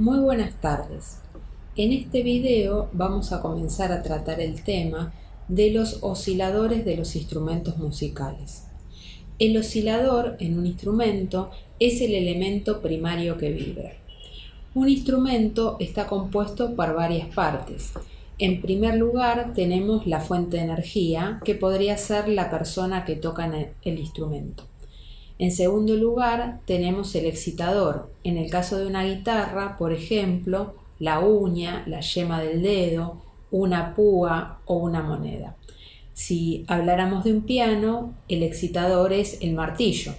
Muy buenas tardes. En este video vamos a comenzar a tratar el tema de los osciladores de los instrumentos musicales. El oscilador en un instrumento es el elemento primario que vibra. Un instrumento está compuesto por varias partes. En primer lugar tenemos la fuente de energía, que podría ser la persona que toca el instrumento. En segundo lugar, tenemos el excitador. En el caso de una guitarra, por ejemplo, la uña, la yema del dedo, una púa o una moneda. Si habláramos de un piano, el excitador es el martillo.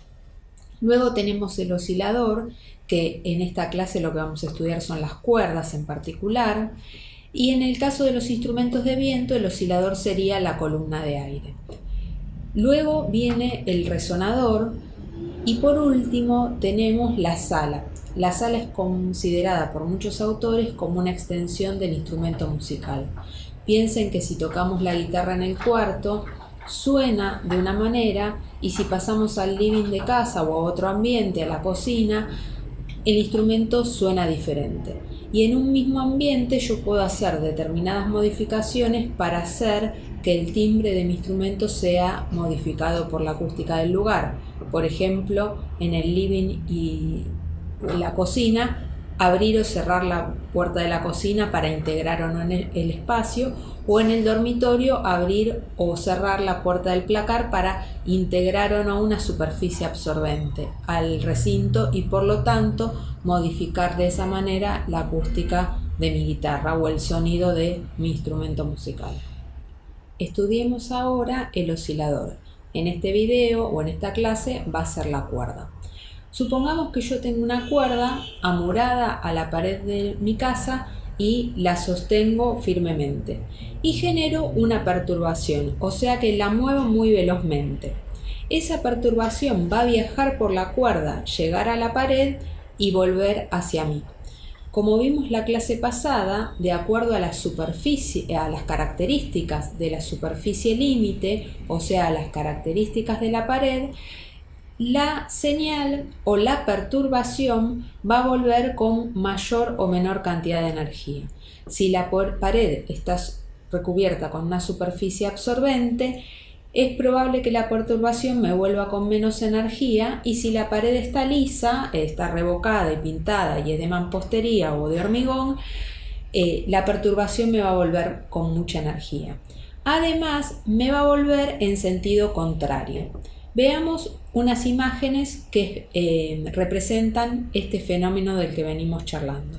Luego tenemos el oscilador, que en esta clase lo que vamos a estudiar son las cuerdas en particular. Y en el caso de los instrumentos de viento, el oscilador sería la columna de aire. Luego viene el resonador. Y por último tenemos la sala. La sala es considerada por muchos autores como una extensión del instrumento musical. Piensen que si tocamos la guitarra en el cuarto, suena de una manera, y si pasamos al living de casa o a otro ambiente, a la cocina, el instrumento suena diferente. Y en un mismo ambiente yo puedo hacer determinadas modificaciones para hacer que el timbre de mi instrumento sea modificado por la acústica del lugar. Por ejemplo, en el living y la cocina, abrir o cerrar la puerta de la cocina para integrar o no en el espacio, o en el dormitorio abrir o cerrar la puerta del placar para integrar o no una superficie absorbente al recinto y por lo tanto modificar de esa manera la acústica de mi guitarra o el sonido de mi instrumento musical. Estudiemos ahora el oscilador. En este video o en esta clase va a ser la cuerda. Supongamos que yo tengo una cuerda amurada a la pared de mi casa y la sostengo firmemente y genero una perturbación, o sea que la muevo muy velozmente. Esa perturbación va a viajar por la cuerda, llegar a la pared y volver hacia mí. Como vimos la clase pasada, de acuerdo a la superficie, a las características de la superficie límite, o sea, a las características de la pared, la señal o la perturbación va a volver con mayor o menor cantidad de energía. Si la pared está recubierta con una superficie absorbente, es probable que la perturbación me vuelva con menos energía, y si la pared está lisa, está revocada y pintada y es de mampostería o de hormigón, la perturbación me va a volver con mucha energía. Además, me va a volver en sentido contrario. Veamos unas imágenes que representan este fenómeno del que venimos charlando.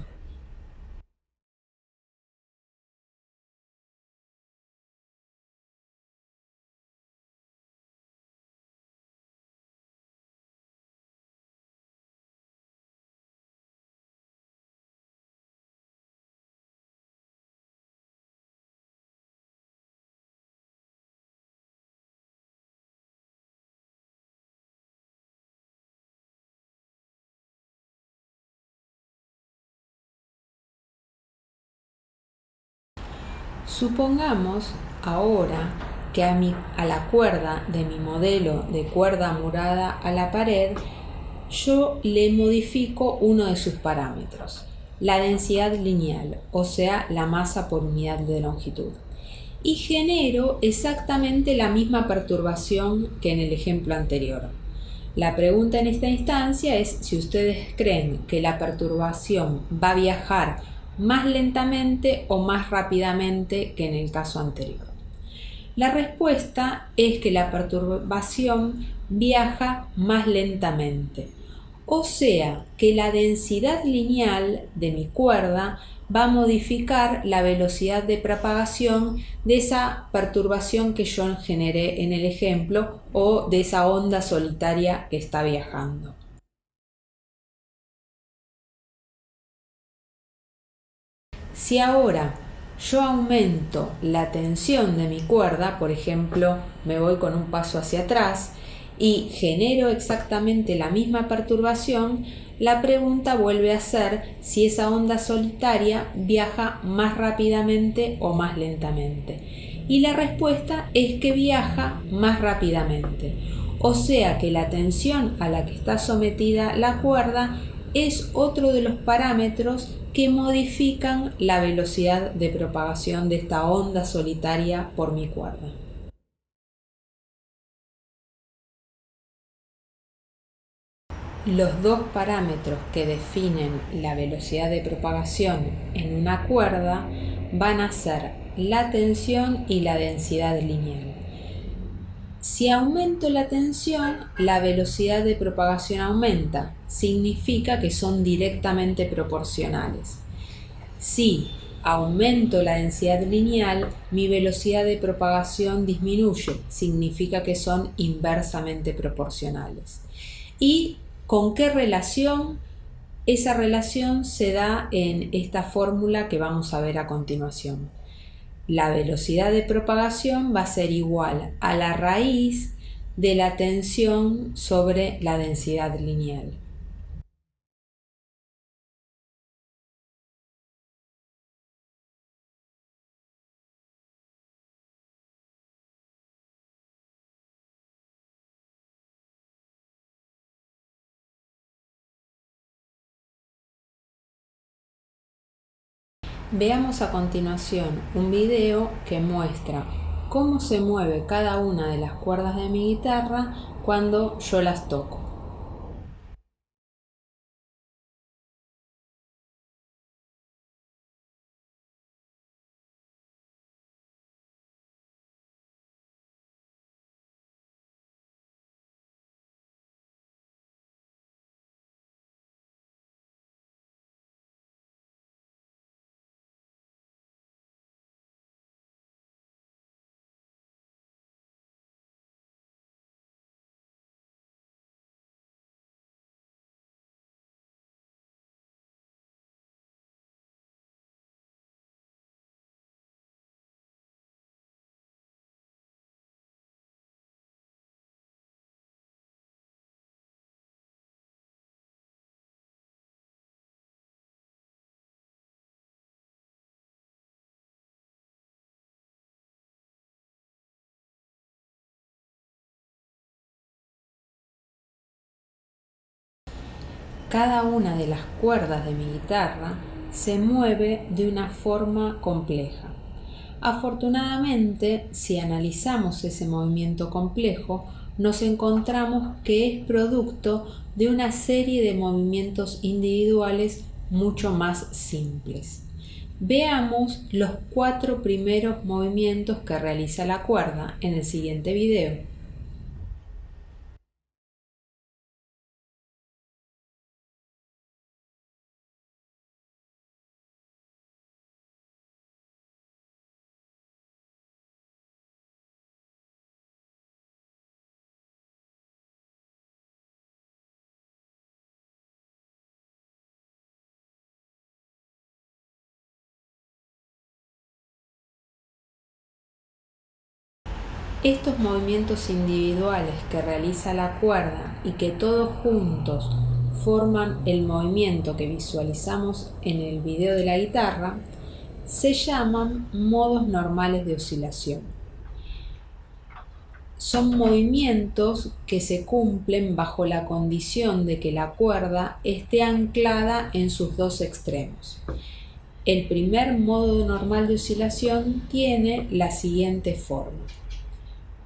Supongamos ahora que a la cuerda de mi modelo de cuerda amurada a la pared, yo le modifico uno de sus parámetros, la densidad lineal, o sea, la masa por unidad de longitud, y genero exactamente la misma perturbación que en el ejemplo anterior. La pregunta en esta instancia es si ustedes creen que la perturbación va a viajar más lentamente o más rápidamente que en el caso anterior. La respuesta es que la perturbación viaja más lentamente, o sea que la densidad lineal de mi cuerda va a modificar la velocidad de propagación de esa perturbación que yo generé en el ejemplo, o de esa onda solitaria que está viajando. Si ahora yo aumento la tensión de mi cuerda, por ejemplo, me voy con un paso hacia atrás y genero exactamente la misma perturbación, la pregunta vuelve a ser si esa onda solitaria viaja más rápidamente o más lentamente. Y la respuesta es que viaja más rápidamente. O sea que la tensión a la que está sometida la cuerda es otro de los parámetros que modifican la velocidad de propagación de esta onda solitaria por mi cuerda. Los dos parámetros que definen la velocidad de propagación en una cuerda van a ser la tensión y la densidad lineal. Si aumento la tensión, la velocidad de propagación aumenta, significa que son directamente proporcionales. Si aumento la densidad lineal, mi velocidad de propagación disminuye, significa que son inversamente proporcionales. ¿Y con qué relación? Esa relación se da en esta fórmula que vamos a ver a continuación. La velocidad de propagación va a ser igual a la raíz de la tensión sobre la densidad lineal. Veamos a continuación un video que muestra cómo se mueve cada una de las cuerdas de mi guitarra cuando yo las toco. Cada una de las cuerdas de mi guitarra se mueve de una forma compleja. Afortunadamente, si analizamos ese movimiento complejo, nos encontramos que es producto de una serie de movimientos individuales mucho más simples. Veamos los 4 primeros movimientos que realiza la cuerda en el siguiente video. Estos movimientos individuales que realiza la cuerda y que todos juntos forman el movimiento que visualizamos en el video de la guitarra se llaman modos normales de oscilación. Son movimientos que se cumplen bajo la condición de que la cuerda esté anclada en sus dos extremos. El primer modo normal de oscilación tiene la siguiente forma.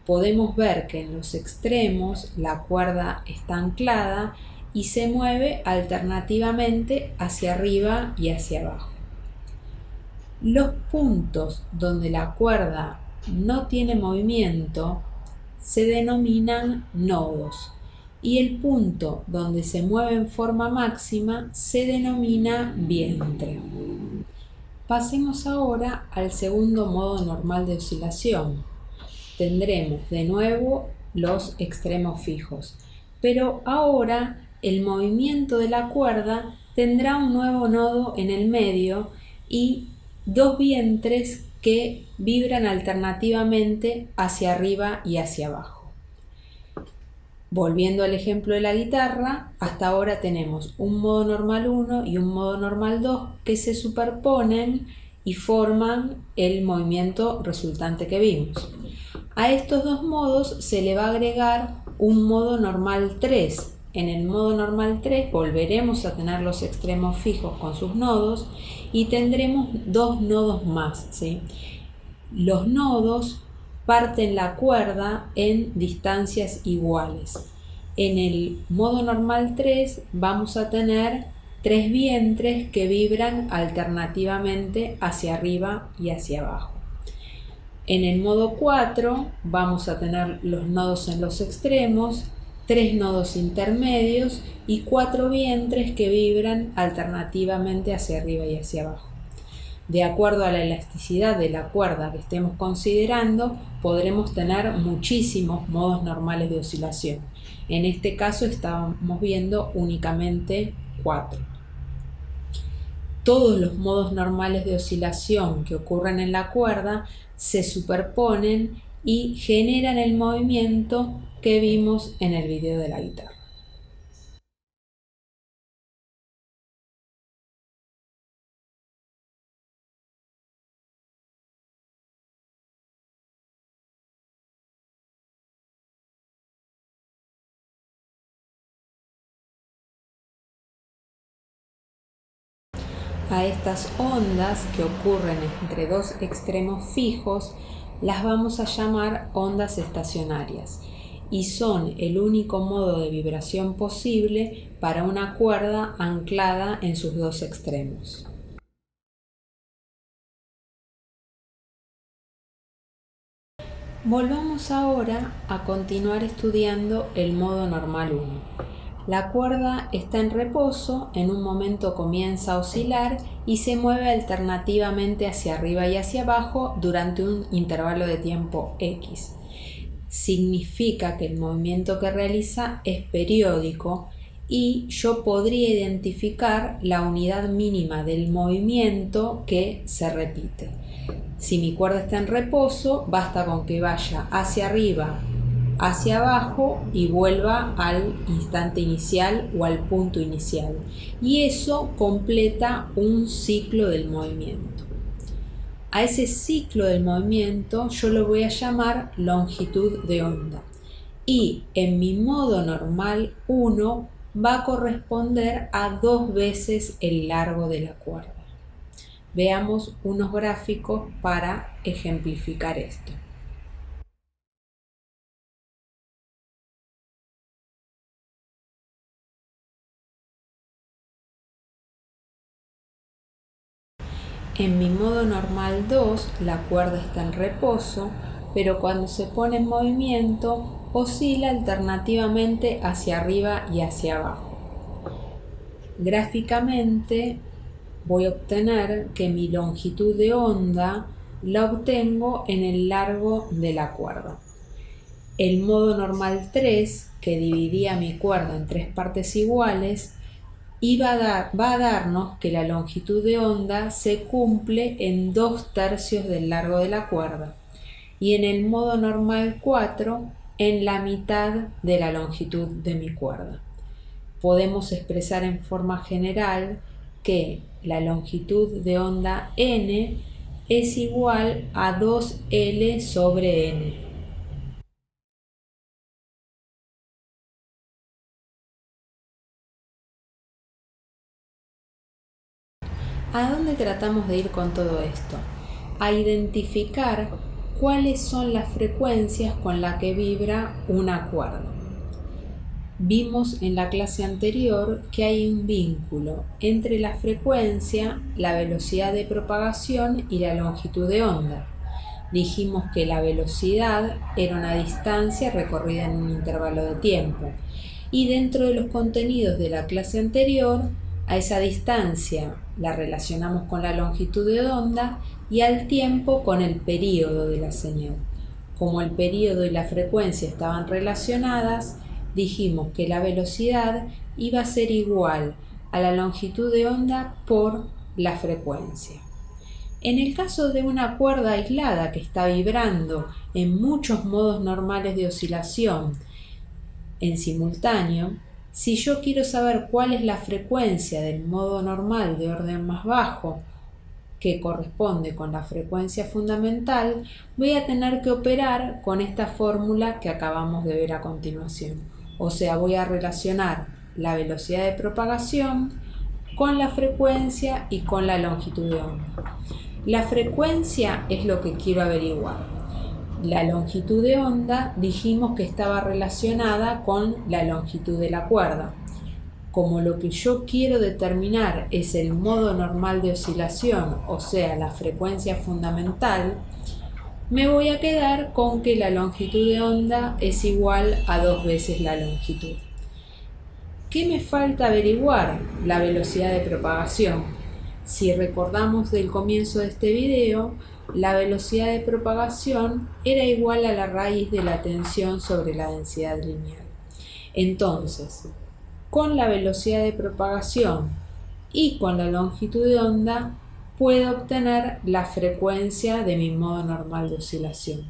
Podemos ver que en los extremos la cuerda está anclada y se mueve alternativamente hacia arriba y hacia abajo. Los puntos donde la cuerda no tiene movimiento se denominan nodos y el punto donde se mueve en forma máxima se denomina vientre. Pasemos ahora al segundo modo normal de oscilación. Tendremos de nuevo los extremos fijos, pero ahora el movimiento de la cuerda tendrá un nuevo nodo en el medio y dos vientres que vibran alternativamente hacia arriba y hacia abajo. Volviendo al ejemplo de la guitarra, hasta ahora tenemos un modo normal 1 y un modo normal 2 que se superponen y forman el movimiento resultante que vimos. A estos dos modos se le va a agregar un modo normal 3, en el modo normal 3 volveremos a tener los extremos fijos con sus nodos y tendremos dos nodos más, ¿sí? Los nodos parten la cuerda en distancias iguales. En el modo normal 3 vamos a tener tres vientres que vibran alternativamente hacia arriba y hacia abajo. En el modo 4 vamos a tener los nodos en los extremos, tres nodos intermedios y cuatro vientres que vibran alternativamente hacia arriba y hacia abajo. De acuerdo a la elasticidad de la cuerda que estemos considerando, podremos tener muchísimos modos normales de oscilación. En este caso estamos viendo únicamente 4. Todos los modos normales de oscilación que ocurren en la cuerda se superponen y generan el movimiento que vimos en el video de la guitarra. A estas ondas que ocurren entre dos extremos fijos las vamos a llamar ondas estacionarias y son el único modo de vibración posible para una cuerda anclada en sus dos extremos. Volvamos ahora a continuar estudiando el modo normal 1. La cuerda está en reposo, en un momento comienza a oscilar y se mueve alternativamente hacia arriba y hacia abajo durante un intervalo de tiempo X. Significa que el movimiento que realiza es periódico y yo podría identificar la unidad mínima del movimiento que se repite. Si mi cuerda está en reposo, basta con que vaya hacia arriba, hacia abajo y vuelva al instante inicial o al punto inicial. Y eso completa un ciclo del movimiento. A ese ciclo del movimiento yo lo voy a llamar longitud de onda. Y en mi modo normal 1 va a corresponder a 2 veces el largo de la cuerda. Veamos unos gráficos para ejemplificar esto. En mi modo normal 2 la cuerda está en reposo, pero cuando se pone en movimiento oscila alternativamente hacia arriba y hacia abajo. Gráficamente voy a obtener que mi longitud de onda la obtengo en el largo de la cuerda. El modo normal 3, que dividía mi cuerda en tres partes iguales, va a darnos que la longitud de onda se cumple en 2/3 del largo de la cuerda y en el modo normal 4 en la mitad de la longitud de mi cuerda. Podemos expresar en forma general que la longitud de onda n es igual a 2L sobre n. ¿A dónde tratamos de ir con todo esto? A identificar cuáles son las frecuencias con las que vibra una cuerda. Vimos en la clase anterior que hay un vínculo entre la frecuencia, la velocidad de propagación y la longitud de onda. Dijimos que la velocidad era una distancia recorrida en un intervalo de tiempo y dentro de los contenidos de la clase anterior a esa distancia la relacionamos con la longitud de onda y al tiempo con el período de la señal. Como el período y la frecuencia estaban relacionadas, dijimos que la velocidad iba a ser igual a la longitud de onda por la frecuencia. En el caso de una cuerda aislada que está vibrando en muchos modos normales de oscilación en simultáneo, si yo quiero saber cuál es la frecuencia del modo normal de orden más bajo que corresponde con la frecuencia fundamental, voy a tener que operar con esta fórmula que acabamos de ver a continuación. O sea, voy a relacionar la velocidad de propagación con la frecuencia y con la longitud de onda. La frecuencia es lo que quiero averiguar. La longitud de onda dijimos que estaba relacionada con la longitud de la cuerda. Como lo que yo quiero determinar es el modo normal de oscilación, o sea, la frecuencia fundamental, me voy a quedar con que la longitud de onda es igual a 2 veces la longitud. ¿Qué me falta averiguar? La velocidad de propagación. Si recordamos del comienzo de este video, la velocidad de propagación era igual a la raíz de la tensión sobre la densidad lineal. Entonces, con la velocidad de propagación y con la longitud de onda, puedo obtener la frecuencia de mi modo normal de oscilación.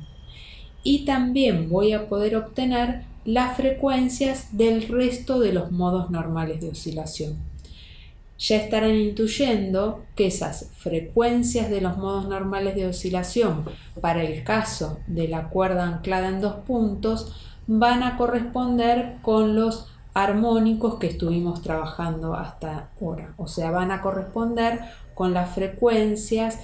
Y también voy a poder obtener las frecuencias del resto de los modos normales de oscilación. Ya estarán intuyendo que esas frecuencias de los modos normales de oscilación para el caso de la cuerda anclada en 2 puntos van a corresponder con los armónicos que estuvimos trabajando hasta ahora. O sea, van a corresponder con las frecuencias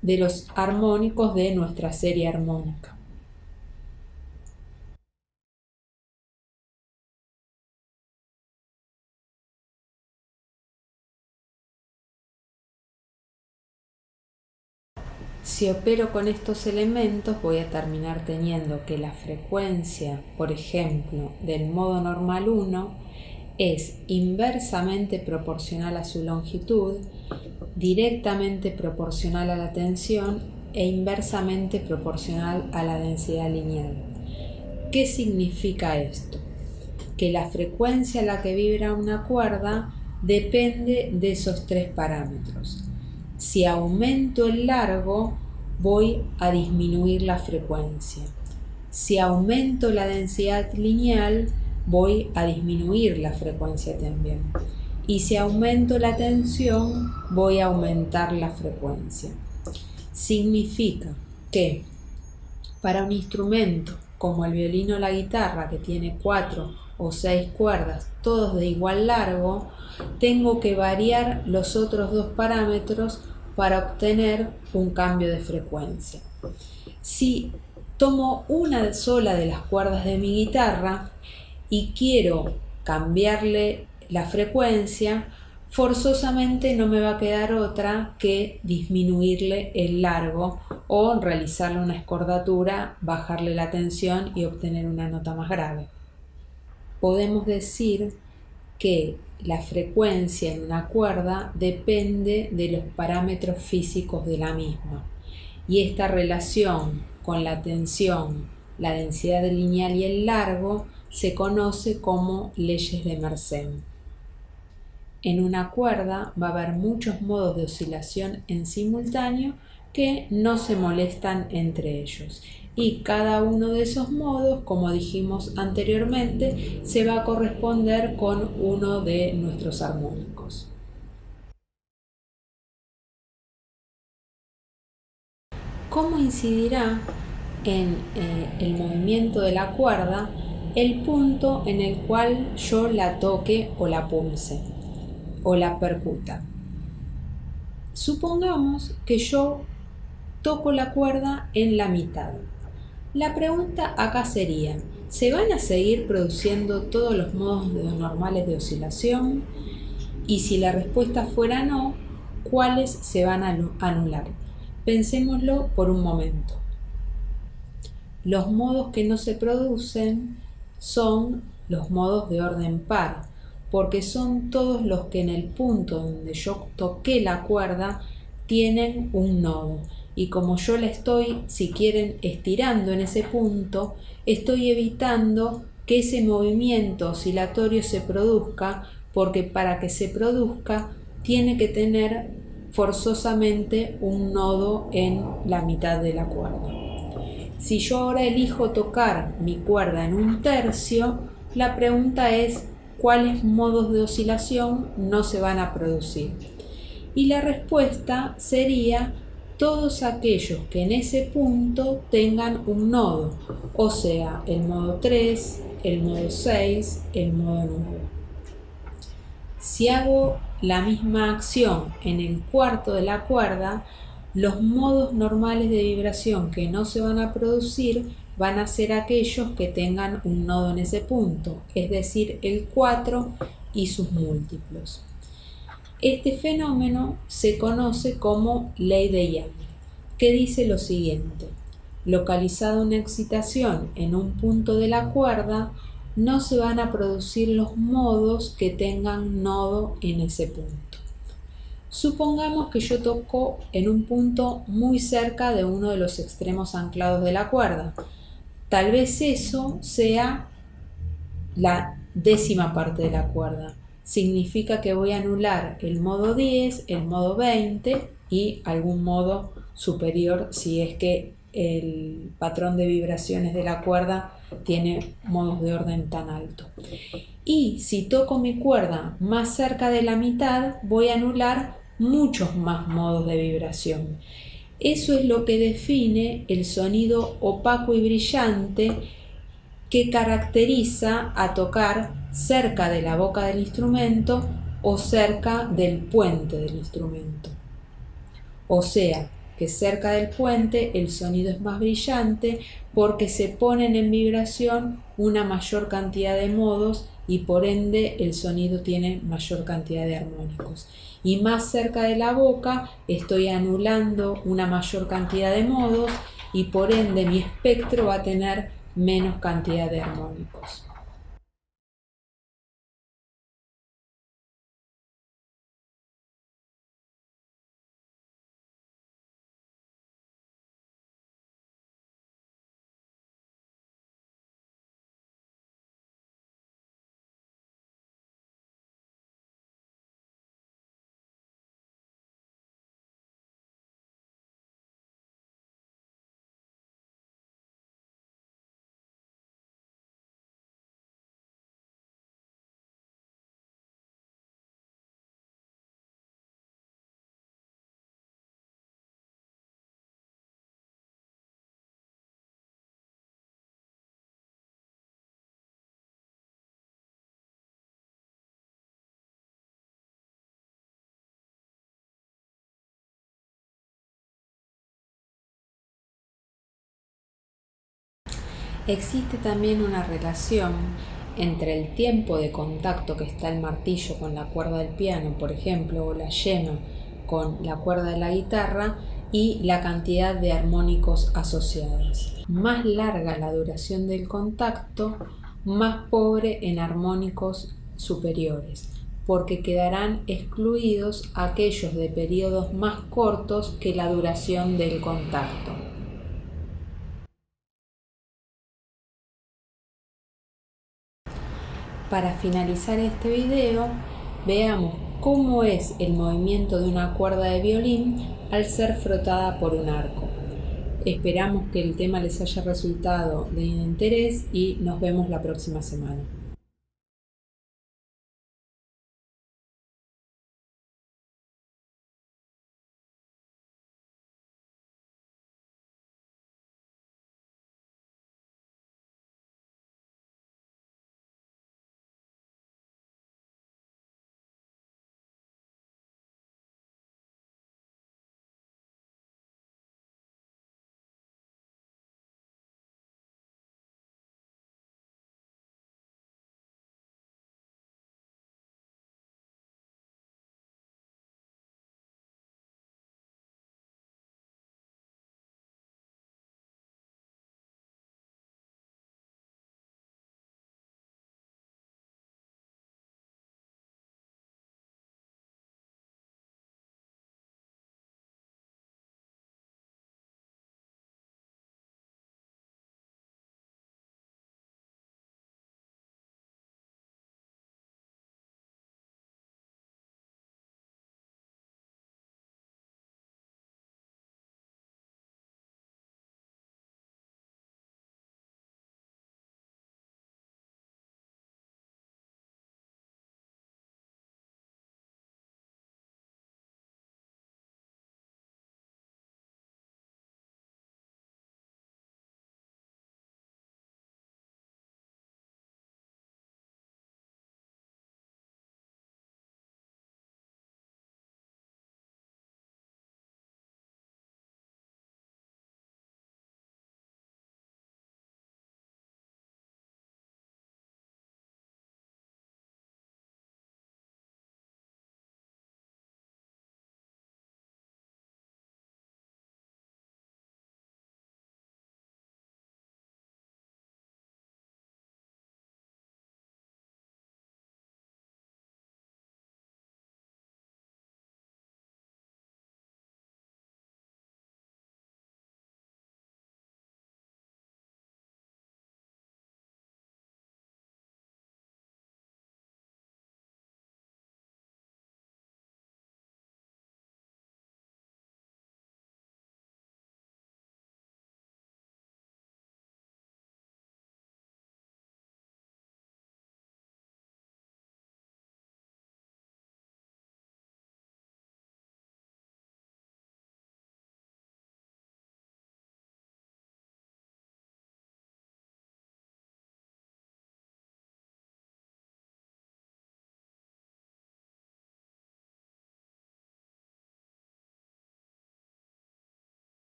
de los armónicos de nuestra serie armónica. Si opero con estos elementos, voy a terminar teniendo que la frecuencia, por ejemplo, del modo normal 1 es inversamente proporcional a su longitud, directamente proporcional a la tensión e inversamente proporcional a la densidad lineal. ¿Qué significa esto? Que la frecuencia a la que vibra una cuerda depende de esos 3 parámetros. Si aumento el largo, voy a disminuir la frecuencia. Si aumento la densidad lineal, voy a disminuir la frecuencia también. Y si aumento la tensión, voy a aumentar la frecuencia. Significa que para un instrumento como el violín o la guitarra, que tiene 4 o 6 cuerdas, todos de igual largo, tengo que variar los otros 2 parámetros para obtener un cambio de frecuencia. Si tomo una sola de las cuerdas de mi guitarra y quiero cambiarle la frecuencia, forzosamente no me va a quedar otra que disminuirle el largo o realizarle una escordatura, bajarle la tensión y obtener una nota más grave. Podemos decir que la frecuencia en una cuerda depende de los parámetros físicos de la misma, y esta relación con la tensión, la densidad lineal y el largo se conoce como leyes de Mersenne. En una cuerda va a haber muchos modos de oscilación en simultáneo que no se molestan entre ellos, y cada uno de esos modos, como dijimos anteriormente, se va a corresponder con uno de nuestros armónicos. ¿Cómo incidirá en el movimiento de la cuerda el punto en el cual yo la toque o la pulse o la percuta? Supongamos que yo toco la cuerda en la mitad. La pregunta acá sería, ¿se van a seguir produciendo todos los modos normales de oscilación? Y si la respuesta fuera no, ¿cuáles se van a anular? Pensémoslo por un momento. Los modos que no se producen son los modos de orden par, porque son todos los que en el punto donde yo toqué la cuerda tienen un nodo. Y como yo la estoy, si quieren, estirando en ese punto, estoy evitando que ese movimiento oscilatorio se produzca, porque para que se produzca tiene que tener forzosamente un nodo en la mitad de la cuerda. Si yo ahora elijo tocar mi cuerda en un tercio, la pregunta es ¿cuáles modos de oscilación no se van a producir? Y la respuesta sería todos aquellos que en ese punto tengan un nodo, o sea, el modo 3, el modo 6, el modo 9. Si hago la misma acción en el cuarto de la cuerda, los modos normales de vibración que no se van a producir van a ser aquellos que tengan un nodo en ese punto, es decir, el 4 y sus múltiplos. Este fenómeno se conoce como ley de Young, que dice lo siguiente: localizada una excitación en un punto de la cuerda, no se van a producir los modos que tengan nodo en ese punto. Supongamos que yo toco en un punto muy cerca de uno de los extremos anclados de la cuerda. Tal vez eso sea la décima parte de la cuerda. Significa que voy a anular el modo 10, el modo 20 y algún modo superior si es que el patrón de vibraciones de la cuerda tiene modos de orden tan alto. Y si toco mi cuerda más cerca de la mitad, voy a anular muchos más modos de vibración. Eso es lo que define el sonido opaco y brillante que caracteriza a tocar cerca de la boca del instrumento o cerca del puente del instrumento. O sea, que cerca del puente el sonido es más brillante porque se ponen en vibración una mayor cantidad de modos y por ende el sonido tiene mayor cantidad de armónicos. Y más cerca de la boca estoy anulando una mayor cantidad de modos y por ende mi espectro va a tener menos cantidad de armónicos. Existe también una relación entre el tiempo de contacto que está el martillo con la cuerda del piano, por ejemplo, o la yema con la cuerda de la guitarra y la cantidad de armónicos asociados. Más larga la duración del contacto, más pobre en armónicos superiores, porque quedarán excluidos aquellos de periodos más cortos que la duración del contacto. Para finalizar este video, veamos cómo es el movimiento de una cuerda de violín al ser frotada por un arco. Esperamos que el tema les haya resultado de interés y nos vemos la próxima semana.